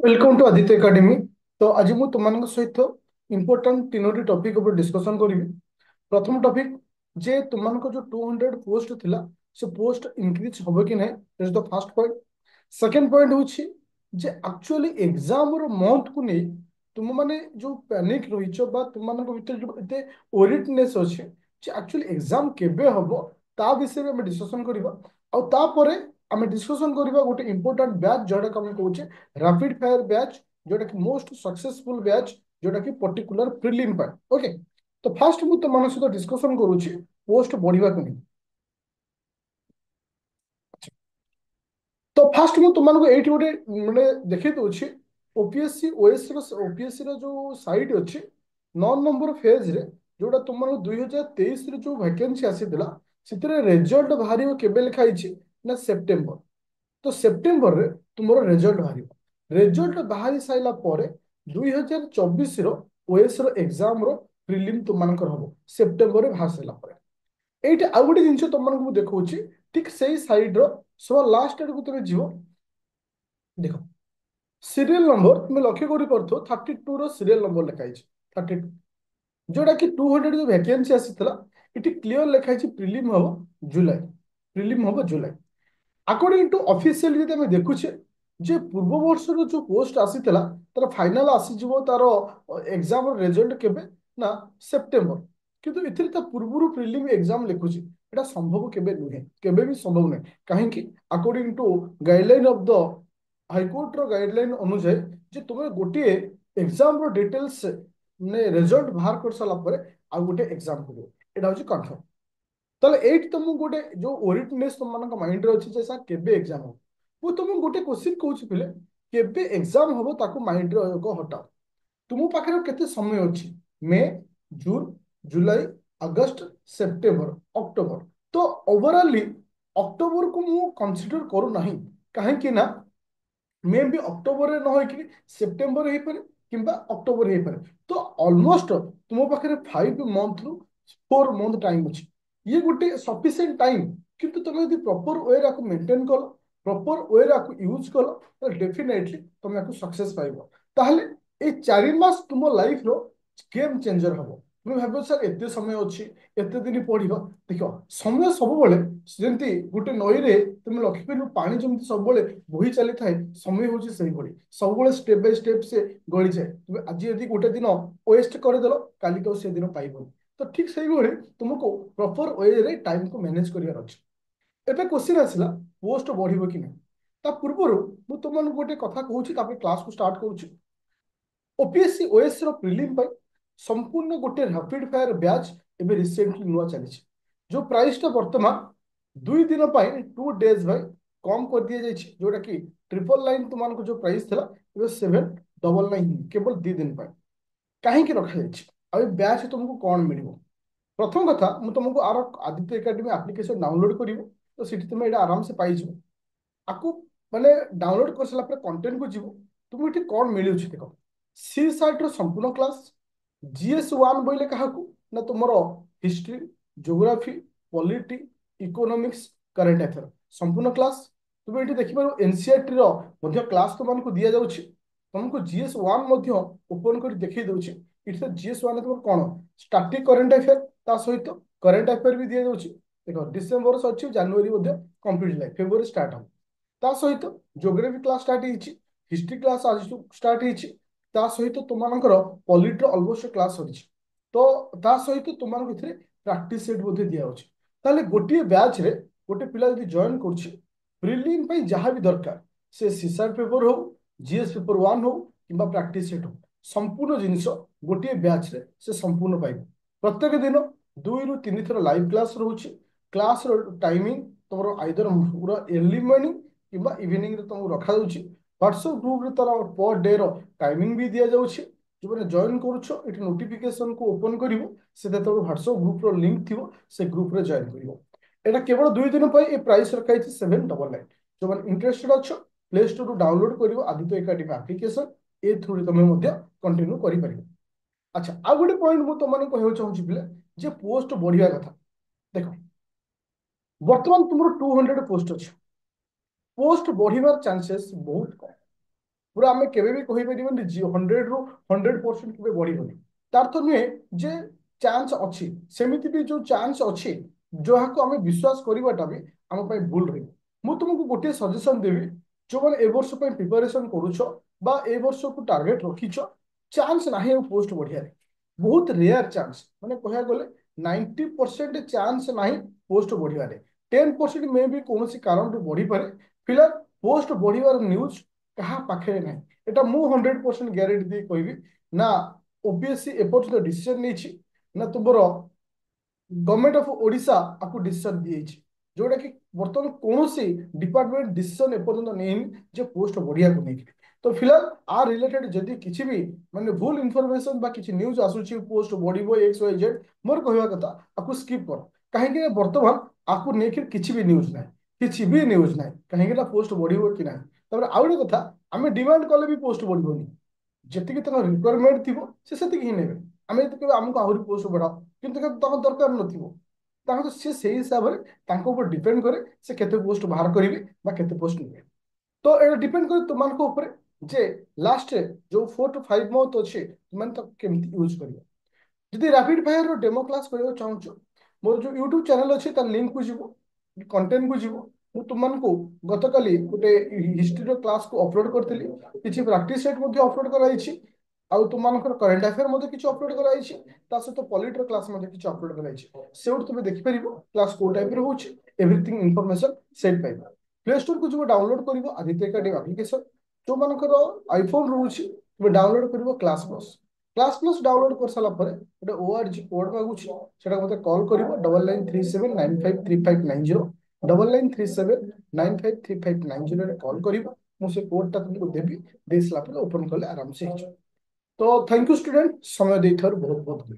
Welcome to Aditya academy. तो आज मु तुम सहित इम्पोर्टाट तीनोटी टॉपिक ऊपर डिस्कशन करी। प्रथम टॉपिक जे तुम जो 200 पोस्ट थिला से पोस्ट इंक्रीज होबो कि नहीं, that is the first point. Second point होची जे एक्चुअली एग्जाम रो मंथ को नहीं तुम माने जो पैनिक रहिचो बा तुम मानक भीतर जो एते ओरिटनेस अछि जे एक्चुअली एग्जाम केबे हबो ता विषय में हम डिस्कशन करिबा। आ तापरे आम डिस्कसन करबा गोटे इंपोर्टाट बैच जोड़ा हम कहूचे रैपिड फायर बैच, जोटा कि मोस्ट सक्सेसफुल बैच, जोटा कि पर्टिकुलर प्रिलिम पर। ओके, तो फास्ट मु तुम सहित डिस्कशन करूची पोस्ट बढ़िबा को नहीं। तो फास्ट मु तुमको एठी गोटे माने देखै दउछि ओपीएससी ओएस रो ओपीएससी रो जो साइट अछि 9 नंबर फेज रे जोटा तुम 2023 रे जो वैकेंसी आसीथिला सितरे रिजल्ट बाहरियो केबे लिखा आइछि ना सेप्टेम्बर। तो सेप्टेम्बर रे तुमरो रिजल्ट बाहरियो। रिजल्ट बाहरी साइला परे 2024 रो ओएस रो एग्जाम रो प्रिलिम तुमनकर हबो सेप्टेम्बर रे बाहर साइला परे। एइटा आ गोटे जिंस तुमको देखौछि ठीक सेही साइड रो सब लास्ट आड़ को तुम जीव देख सीरियल नंबर तुम लक्ष्य करी पड़थो 32 रो सीरियल नंबर लिखाई 32 जोटा कि 200 जो वैकेंसी आसीथिला इटी क्लियर लिखाई प्रिलिम हबो जुलाई। प्रिलिम हबो जुलाई अकॉर्डिंग टू ऑफिशियल यदि हमें देखुछे जे पूर्व वर्ष रो जो पोस्ट आसीथिला तार फाइनल आसी जीवो तार एग्जाम रिजल्ट केबे ना सेप्टेम्बर। किंतु इथिर ता पूर्वरु प्रिलिम एग्जाम लिखुची एटा संभव केबे नुहे, केबे भी संभव नहीं। काहेकि according to guideline of the high court रो गाइडलाइन अनुसार जे तुमे गोटे एग्जाम रो डिटेल्स ने रिजल्ट बाहर कर साला परे आ गोटे एग्जाम करियो एटा होची कंफर्म। ताले एट तुम गोटे जो ओरिटनेस तुम मान माइंड रे अछि जे सा केबे एग्जाम हो वो तुम गोटे क्वेश्चन कहूची पिले केबे एग्जाम हबो ताको माइंड रे को हटाओ। तुम पाखे केते समय अछि मे जून जुलाई अगस्त सेप्टेम्बर अक्टोबर। तो ओवरऑली अक्टोबर को मु कंसीडर करू नहीं काहे ना मे भी अक्टोबर रे न होई कि सेप्टेम्बर हे पारे किंबा अक्टोबर हे पारे। तो ऑलमोस्ट तुम पाखे 5 मंथ रु 4 मंथ टाइम अछि। ये गोटे सफिशिएंट टाइम किंतु तुम यदि प्रॉपर वे रा मेंटेन कल प्रॉपर वे रा यूज कल तो डेफिनेटली तुम याकू सक्सेस पाइबो। ताहले ए 4 मास तुम लाइफ रो गेम चेंजर हबो। तुम भाबो सर एते समय अछि एते दिन पढ़िबो देखो समय सब बेले जेंति गोटे नई रे तुम लक्ष्मी पानी जमती सब बेले बोही चली थाए समय होची सही भली सब बेले स्टेप बाय स्टेप से गळी जाए। तुम आज यदि गोटे दिन वेस्ट कर देलो काली को से दिन पाइबो। तो ठीक सही भली तुमको प्रॉपर वे रे टाइम को मैनेज करियार अछि। एबे क्वेश्चन आसिला पोस्ट बढ़िबो कि नहीं। ता पूर्वरु मु तुमन गोटे कथा कहूची तापर क्लास को स्टार्ट करूची। ओपीएससी ओएस रो प्रिलिम पाई संपूर्ण गोटे रैपिड फायर बैच एबे रिसेंटली नुआ चली जो प्राइस टा वर्तमान 2 दिन पाई 2 डेज भाई कम कर दिया जाइए जोटा कि ट्रिपल लाइन तुम जो प्राइस था एबे 799 केवल 2 दिन पाई कहीं रखा जाए। बैच तुमको कौन मिल प्रथम कथा मु तुमको R Aditya academy application download करिवो तो सिटी तुम एटा आराम से पाई जिवो। आकु माने डाउनलोड कर सारा पर कंटेंट को जीवो तुम ये कौन मिलूँ देख सी साइट रो संपूर्ण क्लास GS1 बोले क्या ना तुम history geography polity economics current affair संपूर्ण क्लास तुम ये देखिपार एनसीईआरटी रो मध्य क्लास तुमको दि जाउछि। तुमको GS1 मध्य ओपन कर देखै दउछि इट GS1 तुम कौन स्टैटिक करेंट अफेयर ता सहित करेंट अफेयर भी दि जाउछि। देखो डिसेंबर से अच्छी जनवरी मध्य कंप्लीट लाइफ फेब्रुआरी स्टार्ट हम ता सहित ज्योग्राफी क्लास स्टार्ट होइछि हिस्ट्री क्लास आज स्टार्ट होइछि ता सहित तुमनकर पॉलिटी ऑलमोस्ट क्लास सरी। तो ता सहित तुम भितर प्रैक्टिस सेट बोधे दिया होछि। ताले गोटे बैच रे गोटे पिला यदि जॉइन करछि प्रिलिम पई जहां भी दरकार से सीसार पेपर हो जीएस पेपर 1 हो किंबा प्रैक्टिस सेट हो संपूर्ण जिनिस गोटे बैच रे से संपूर्ण पाइब। प्रत्येक दिन 2 ରୁ 3 थर लाइव क्लास रोचे क्लास रो टाइमिंग तुम आइदर पूरा अर्ली मॉर्निंग किंबा इवनिंग रे तुमको रखा जाउछि। व्हाट्सएप ग्रुप रे तार पर डे रो टाइमिंग भी दिया जाउछि। जो मैंने जॉइन करुछ ये नोटिफिकेशन को ओपन करिवो से व्हाट्सएप ग्रुप रो लिंक थिवो से ग्रुप रे जॉइन करिवो। एटा केवल 2 दिन पर ये प्राइस रखा 799। जो मैंने इंटरेस्टेड अच्छो प्ले स्टोर रू download करिवो Aditya academy application A through तुम कंटिन्यू करि परिबो। अच्छा आ गोटे पॉइंट मु तुमने कहउ चाहूची पिले जे पोस्ट बढ़िया कथा देखो वर्तमान तुमरो 200 पोस्ट अछि पोस्ट बढ़िबार चांसेस बहुत कम। पूरा आम के कहीपर 100 ରୁ 100% के बढ़ी तार तो नुहे जे चांस अच्छी सेमिति भी जो चांस अच्छी जहाँ को आम विश्वास करवाटा भी आम भूल रही मुझे तुमको गोटे सजेसन देवी जो मैंने ए वर्ष प्रिपेरेसन करुच बा ए वर्ष को टार्गेट रखीच चांस ना पोस्ट बढ़िया बहुत रेयर चांस माने कह गले 90% चांस ना पोस्ट बढ़िया 10% मे भी कौन कारण बढ़ी पारे फिलहाल पोस्ट बढ़ियार न्यूज क्या पाखे ना एटा मु 100% ग्यारंटी दे कहि ना ओपीएससी एपर्यंत डिसीजन नहीं ना तुमर गवर्नमेंट ऑफ ओडिशा आपको डिसीजन दी जोटा कि बर्तमान कौन सी डिपार्टमेंट डिसीजन एपर्यंत नहीं जे पोस्ट बढ़िया को नहीं तो फिलहाल आ रिलेटेड जदि किसी भी माने भूल इनफॉरमेशन बा किसी न्यूज आसुची पोस्ट बढ़िबो एक्स वाई जेड मोर कहवा कथा आपको स्किप कर कहीं बर्तमान आपको लेकर किसी भी न्यूज ना किसी भी न्यूज ना कहीं पोस्ट बढ़िबो कि ना तापर आउ गोटे कथा आम डिमांड कले भी पोस्ट बढ़िबोनी ଯେତିକି ତାଙ୍କ ରିକ୍ୱାରମେଣ୍ଟ ଥିବ ସେ ସେତିକି ହିଁ ନେବେ ଆମେ ଯଦି କହିବା ଆମକୁ ଆହୁରି ପୋଷ୍ଟ ବଢାଅ କିନ୍ତୁ ତାଙ୍କ ଦରକାର ନଥିବ ତାଙ୍କ ସେ ସେଇ ହିସାବରେ ତାଙ୍କ ଉପରେ ଡିପେଣ୍ଡ କରେ ସେ କେତେ ପୋଷ୍ଟ ବାହାର କରିବେ ବା କେତେ ପୋଷ୍ଟ ନେବେ ତ ଏଇଟା ଡିପେଣ୍ଡ କରେ ତୁମମାନଙ୍କ ଉପରେ ଯେ ଲାଷ୍ଟରେ ଯୋଉ 4 to 5 month ଅଛି ତୁମେ ତାକୁ କେମିତି ୟୁଜ୍ କରିବ ଯଦି ରାପିଡ ଫାୟାର ଡେମो କ୍ଲାस କରିବାକୁ ଚାହୁଁଛ ମୋର ଯୋଉ ୟୁଟ୍ୟୁବ ଚ୍ୟାନେଲ ଅଛି ତାର ଲିଙ୍କ କୁ ଯିବ कंटेंट को जीव ମୁଁ ତୁମମାନଙ୍କୁ ଗତକାଲି ଗୋଟେ ହିଷ୍ଟ୍ରିର କ୍ଲାସକୁ ଅପଲୋଡ କରିଥିଲି କିଛି ପ୍ରାକ୍ଟିସ ସେଟ୍ ମଧ୍ୟ ଅପଲୋଡ କରାଯାଇଛି ଆଉ ତୁମମାନଙ୍କର କରେଣ୍ଟ ଆଫେୟାର ମଧ୍ୟ କିଛି ଅପଲୋଡ କରାଯାଇଛି ତା ସହିତ ପଲିଟିର କ୍ଲାସ ମଧ୍ୟ କିଛି ଅପଲୋଡ କରାଯାଇଛି ସେଉଠୁ ତୁମେ ଦେଖିପାରିବ କ୍ଲାସ କୋଉ ଟାଇପର ହଉଛି ଏଭ୍ରିଥିଙ୍ଗ ଇନଫର୍ମେସନ ସେଟ୍ ପାଇବ ପ୍ଲେ ଷ୍ଟୋରକୁ ଯିବ ଡାଉନଲୋଡ କରିବ ଆଦିତ୍ୟ ଏକାଡେମୀ ଆପ୍ଲିକେସନ ଯୋଉମାନଙ୍କର ଆଇଫୋନ ରହୁଛି ତୁମେ ଡାଉନଲୋଡ କରିବ କ୍ଲାସ ପ୍ଲସ୍ डाउनलोड कर सारा पर गोटे ओआरजी कोड मागुची सेटा मते कॉल करिवो 9937953590 9937953590 रे कॉल करिवो मु से कोड ता तुमको देबी देसला पर ओपन करले आराम से हो तो थैंक यू स्टूडेंट समय देथर बहुत बहुत